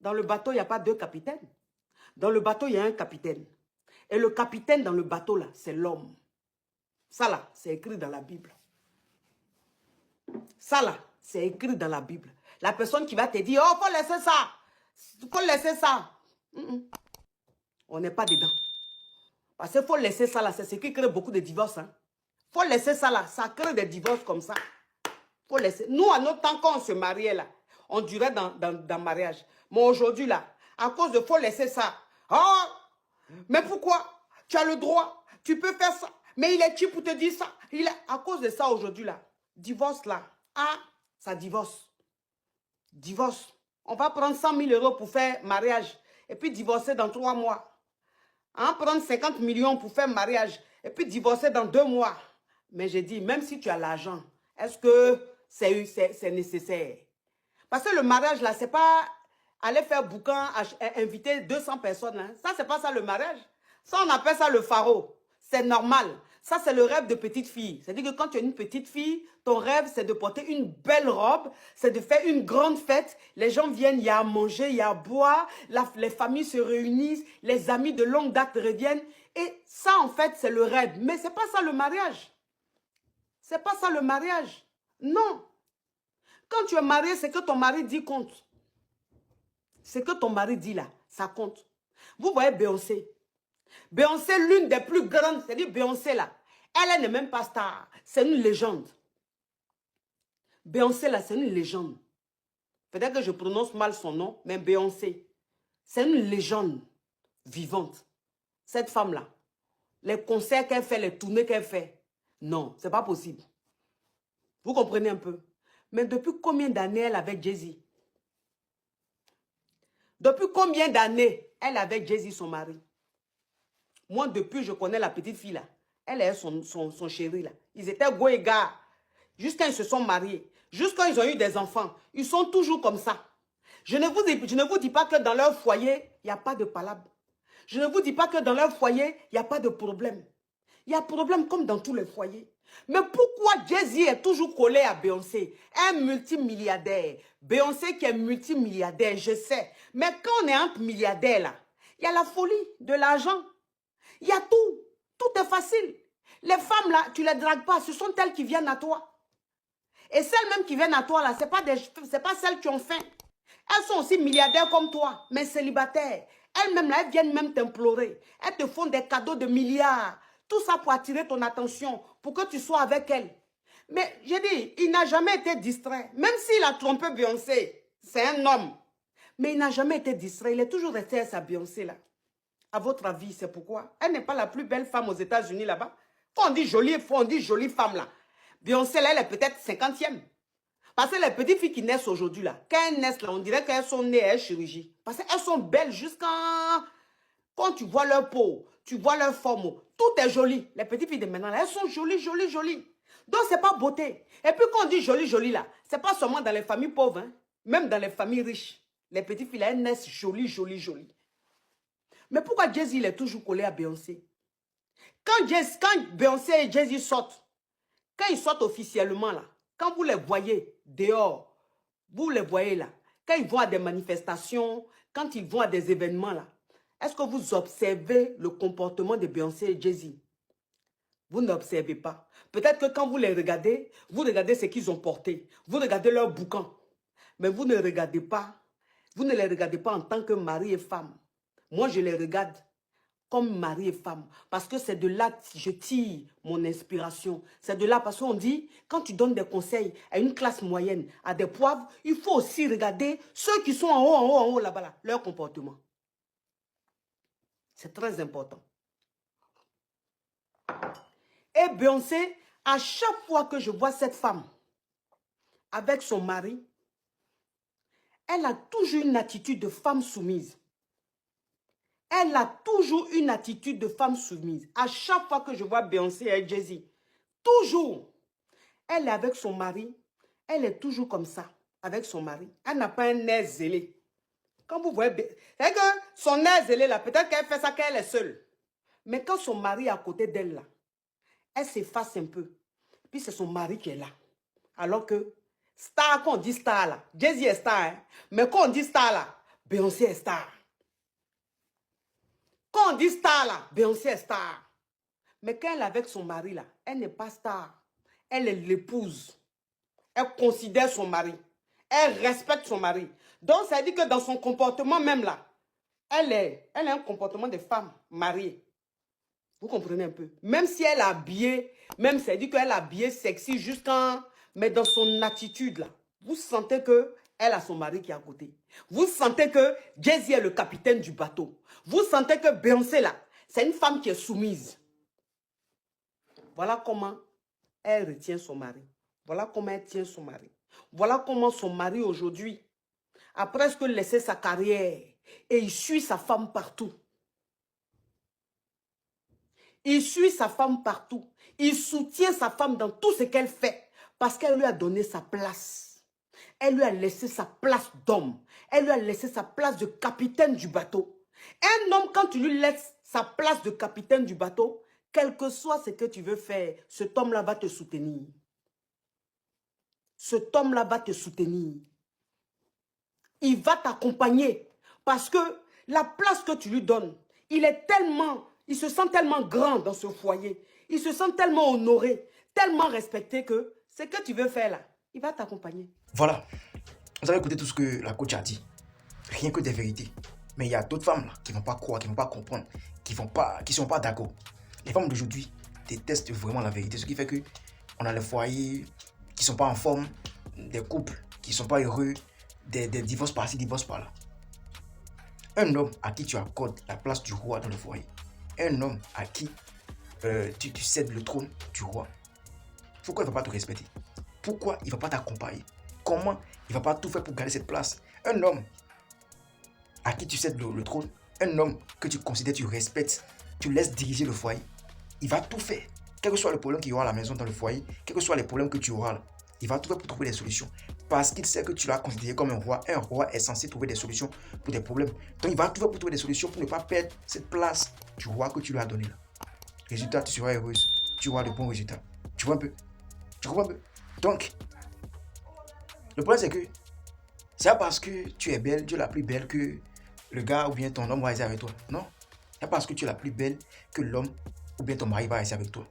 Dans le bateau, il n'y a pas deux capitaines. Dans le bateau, il y a un capitaine. Et le capitaine dans le bateau, là, c'est l'homme. Ça, là, c'est écrit dans la Bible. Ça, là, c'est écrit dans la Bible. La personne qui va te dire, oh, faut laisser ça. Faut laisser ça. On n'est pas dedans. Parce qu'il faut laisser ça, là. C'est ce qui crée beaucoup de divorces. Hein. Faut laisser ça, là. Ça crée des divorces comme ça. Faut laisser. Nous, à notre temps, quand on se mariait, là, on durait dans le mariage. Mais aujourd'hui, là, à cause de faut laisser ça. Oh, mais pourquoi? Tu as le droit. Tu peux faire ça. Mais il est qui pour te dire ça? À cause de ça, aujourd'hui, là, divorce, là. Ah, ça divorce. Divorce. On va prendre 100 000 € pour faire mariage. Et puis divorcer dans 3 mois. Hein, prendre 50 millions pour faire mariage. Et puis divorcer dans 2 mois. Mais j'ai dit, même si tu as l'argent, est-ce que c'est nécessaire? Parce que le mariage, là, c'est pas aller faire boucan, inviter 200 personnes. Hein. Ça, c'est pas ça le mariage. Ça, on appelle ça le pharo. C'est normal. Ça, c'est le rêve de petite fille. C'est-à-dire que quand tu es une petite fille, ton rêve, c'est de porter une belle robe, c'est de faire une grande fête. Les gens viennent, il y a à manger, il y a à boire, les familles se réunissent, les amis de longue date reviennent. Et ça, en fait, c'est le rêve. Mais c'est pas ça le mariage. C'est pas ça le mariage. Non. Quand tu es marié, c'est que ton mari dit compte. C'est que ton mari dit là, ça compte. Vous voyez Beyoncé. Beyoncé, l'une des plus grandes, c'est-à-dire Beyoncé là, elle n'est même pas star, c'est une légende. Beyoncé là, c'est une légende. Peut-être que je prononce mal son nom, mais Beyoncé, c'est une légende vivante. Cette femme-là, les concerts qu'elle fait, les tournées qu'elle fait, non, c'est pas possible. Vous comprenez un peu? Mais depuis combien d'années elle avait Jay-Z? Depuis combien d'années elle avait Jay-Z, son mari? Moi, depuis, je connais la petite fille là. Elle est son chéri là. Ils étaient go et gars. Jusqu'à ils se sont mariés. Jusqu'à ils ont eu des enfants. Ils sont toujours comme ça. Je ne vous dis pas que dans leur foyer, il n'y a pas de palabre. Je ne vous dis pas que dans leur foyer, il n'y a pas de problème. Il y a problème comme dans tous les foyers. Mais pourquoi Jay-Z est toujours collé à Beyoncé? Un multimilliardaire. Beyoncé qui est multimilliardaire, je sais. Mais quand on est entre milliardaires là, il y a la folie, de l'argent. Il y a tout. Tout est facile. Les femmes, là, tu ne les dragues pas. Ce sont elles qui viennent à toi. Et celles même qui viennent à toi, là, ce n'est pas celles qui ont faim. Elles sont aussi milliardaires comme toi, mais célibataires. Elles-mêmes, là, elles viennent même t'implorer. Elles te font des cadeaux de milliards. Tout ça pour attirer ton attention, pour que tu sois avec elles. Mais j'ai dit, il n'a jamais été distrait. Même s'il a trompé Beyoncé, c'est un homme. Mais il n'a jamais été distrait. Il est toujours resté à sa Beyoncé, là. À votre avis, c'est pourquoi? Elle n'est pas la plus belle femme aux États-Unis là-bas. Quand on dit jolie femme là. Beyoncé là, elle est peut-être 50e. Parce que les petites filles qui naissent aujourd'hui là, quand elles naissent là, on dirait qu'elles sont nées à chirurgie. Parce qu'elles sont belles jusqu'à... Quand tu vois leur peau, tu vois leur forme, tout est joli. Les petites filles de maintenant là, elles sont jolies, jolies, jolies. Donc c'est pas beauté. Et puis quand on dit jolie, jolie là, c'est pas seulement dans les familles pauvres, hein. Même dans les familles riches. Les petites filles là, elles naissent jolies, jolies, jolies. Mais pourquoi Jay-Z est toujours collé à Beyoncé? Quand Beyoncé et Jay-Z sortent, quand ils sortent officiellement là, quand vous les voyez dehors, vous les voyez là, quand ils vont à des manifestations, quand ils vont à des événements là, est-ce que vous observez le comportement de Beyoncé et Jay-Z? Vous n'observez pas. Peut-être que quand vous les regardez, vous regardez ce qu'ils ont porté. Vous regardez leur boucan. Mais vous ne regardez pas. Vous ne les regardez pas en tant que mari et femme. Moi, je les regarde comme mari et femme. Parce que c'est de là que je tire mon inspiration. C'est de là parce qu'on dit, quand tu donnes des conseils à une classe moyenne, à des poivres, il faut aussi regarder ceux qui sont en haut, là-bas, là, leur comportement. C'est très important. Et Beyoncé, à chaque fois que je vois cette femme avec son mari, elle a toujours une attitude de femme soumise. Elle a toujours une attitude de femme soumise. À chaque fois que je vois Beyoncé et Jay-Z, toujours, elle est avec son mari, elle est toujours comme ça, avec son mari. Elle n'a pas un air zélé. Quand vous voyez, c'est que son air zélé là, peut-être qu'elle fait ça quand elle est seule. Mais quand son mari est à côté d'elle là, elle s'efface un peu. Puis c'est son mari qui est là. Alors que, star, quand on dit star là, Jay-Z est star, hein? Mais quand on dit star là, Beyoncé est star. Quand on dit star là, Beyoncé est star. Mais quand elle est avec son mari là, elle n'est pas star. Elle est l'épouse. Elle considère son mari. Elle respecte son mari. Donc ça dit que dans son comportement même là, elle a un comportement de femme mariée. Vous comprenez un peu? Même si elle est habillée, même ça dit qu'elle est habillée sexy jusqu'en... Mais dans son attitude là, vous sentez que elle a son mari qui est à côté. Vous sentez que Jay-Z est le capitaine du bateau. Vous sentez que Beyoncé là, c'est une femme qui est soumise. Voilà comment elle retient son mari. Voilà comment elle tient son mari. Voilà comment son mari aujourd'hui a presque laissé sa carrière et il suit sa femme partout. Il suit sa femme partout. Il soutient sa femme dans tout ce qu'elle fait parce qu'elle lui a donné sa place. Elle lui a laissé sa place d'homme. Elle lui a laissé sa place de capitaine du bateau. Un homme, quand tu lui laisses sa place de capitaine du bateau, quel que soit ce que tu veux faire, cet homme-là va te soutenir. Cet homme-là va te soutenir. Il va t'accompagner parce que la place que tu lui donnes, il se sent tellement grand dans ce foyer. Il se sent tellement honoré, tellement respecté que ce que tu veux faire là, il va t'accompagner. Voilà. Vous avez écouté tout ce que la coach a dit. Rien que des vérités. Mais il y a d'autres femmes là, qui ne vont pas croire, qui ne vont pas comprendre, qui ne sont pas d'accord. Les femmes d'aujourd'hui détestent vraiment la vérité. Ce qui fait qu'on a les foyers qui ne sont pas en forme, des couples qui ne sont pas heureux, des divorces par-ci, divorces par-là. Un homme à qui tu accordes la place du roi dans le foyer, un homme à qui tu cèdes le trône du roi, pourquoi il ne va pas te respecter? Pourquoi il ne va pas t'accompagner? Comment il ne va pas tout faire pour garder cette place? Un homme à qui tu cèdes le trône, un homme que tu considères, tu respectes, tu laisses diriger le foyer, il va tout faire. Quel que soit le problème qu'il y aura à la maison, dans le foyer, quels que soient les problèmes que tu auras là, il va tout faire pour trouver des solutions. Parce qu'il sait que tu l'as considéré comme un roi. Un roi est censé trouver des solutions pour des problèmes. Donc il va tout faire pour trouver des solutions pour ne pas perdre cette place du roi que tu lui as donné là. Résultat, tu seras heureuse. Tu auras de bons résultats. Tu vois un peu? Tu comprends un peu? Donc, le problème c'est que c'est pas parce que tu es belle, tu es la plus belle que le gars ou bien ton homme va rester avec toi. Non. C'est pas parce que tu es la plus belle que l'homme ou bien ton mari va rester avec toi.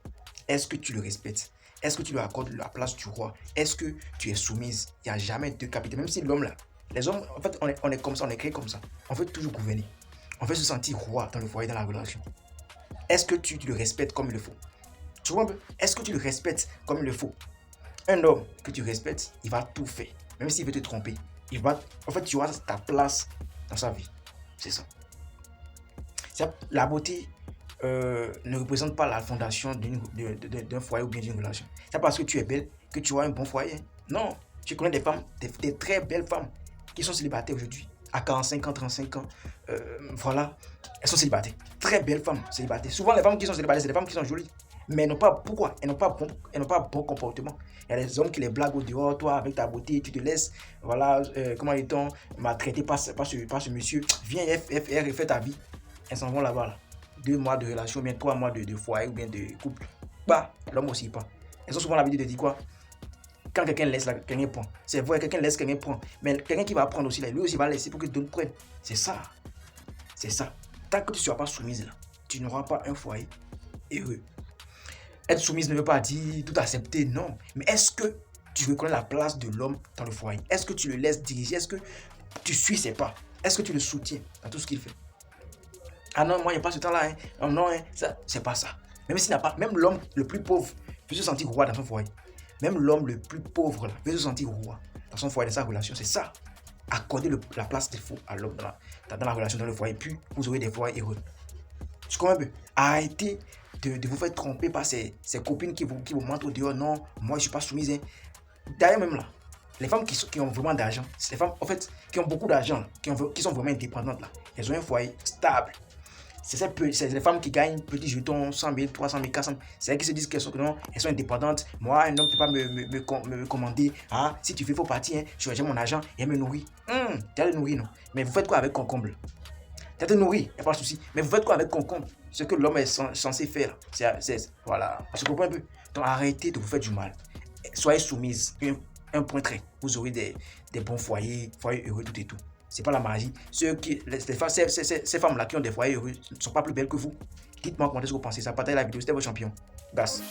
Est-ce que tu le respectes? Est-ce que tu lui accordes la place du roi? Est-ce que tu es soumise? Il n'y a jamais de capitaine. Même si l'homme là, les hommes, en fait, on est comme ça, on est créé comme ça. On veut toujours gouverner. On veut se sentir roi dans le foyer, dans la relation. Est-ce que tu le respectes comme il le faut? Tu vois un peu? Est-ce que tu le respectes comme il le faut? Un homme que tu respectes, il va tout faire. Même s'il veut te tromper. En fait, tu auras ta place dans sa vie. C'est ça. La beauté ne représente pas la fondation d'un foyer ou bien d'une relation. C'est parce que tu es belle que tu auras un bon foyer. Non, je connais des femmes, des très belles femmes qui sont célibataires aujourd'hui. À 45 ans, 35 ans, voilà, elles sont célibataires. Très belles femmes célibataires. Souvent, les femmes qui sont célibataires, c'est des femmes qui sont jolies. Mais elles n'ont pas, pourquoi? Elles n'ont pas bon comportement. Il y a des hommes qui les blaguent au dehors, toi, avec ta beauté, tu te laisses, voilà, comment dit-on, maltraiter par ce monsieur. Viens, et fais ta vie. Elles s'en vont là-bas, là. 2 mois de relation, ou bien 3 mois de foyer, ou bien de couple. Bah, l'homme aussi pas. Elles ont souvent l'habitude de dire quoi? Quand quelqu'un laisse, quelqu'un prend. C'est vrai, quelqu'un laisse, quelqu'un prend. Mais quelqu'un qui va prendre aussi, là, lui aussi va laisser pour que d'autres prennent. C'est ça. C'est ça. Tant que tu ne seras pas soumise, là, tu n'auras pas un foyer heureux. Être soumise ne veut pas dire tout accepter, non. Mais est-ce que tu reconnais la place de l'homme dans le foyer? Est-ce que tu le laisses diriger? Est-ce que tu suis ses pas? Est-ce que tu le soutiens dans tout ce qu'il fait? Ah non, moi, il n'y a pas ce temps-là. Hein. Oh non, hein. Ça, c'est pas ça. Même s'il n'a pas, même l'homme le plus pauvre veut se sentir roi dans son foyer. Même l'homme le plus pauvre là, veut se sentir roi dans son foyer, dans sa relation. C'est ça. Accorder la place qu'il faut à l'homme dans la relation, dans le foyer. Puis, vous aurez des foyers heureux. Je comprends un peu. Arrêtez de vous faire tromper par ces copines qui vous montrent au dehors. Non, moi, je ne suis pas soumise. Hein. D'ailleurs, même là, les femmes qui ont vraiment d'argent, c'est les femmes, en fait, qui ont beaucoup d'argent, qui sont vraiment indépendantes là. Elles ont un foyer stable. C'est les femmes qui gagnent petits jetons, 100 000, 300 000, 400 000. C'est elles qui se disent qu'elles sont indépendantes. Moi, un homme ne peut pas me commander. Ah, si tu fais faux parti, hein, je vais mon argent et elle me nourrit. Tu as le nourrir, non? Mais vous faites quoi avec concombre? Tu as te nourrir, il n'y a pas de souci. Mais vous faites quoi avec concombre? Ce que l'homme est censé faire, voilà. Je comprends un peu. Donc arrêtez de vous faire du mal. Soyez soumise. Un point trait. Vous aurez des bons foyers heureux, tout et tout. c'est pas la magie. Ces femmes-là qui ont des foyers heureux ne sont pas plus belles que vous. Dites-moi comment est-ce que vous pensez ça. Partagez la vidéo, c'était votre champion. Gas.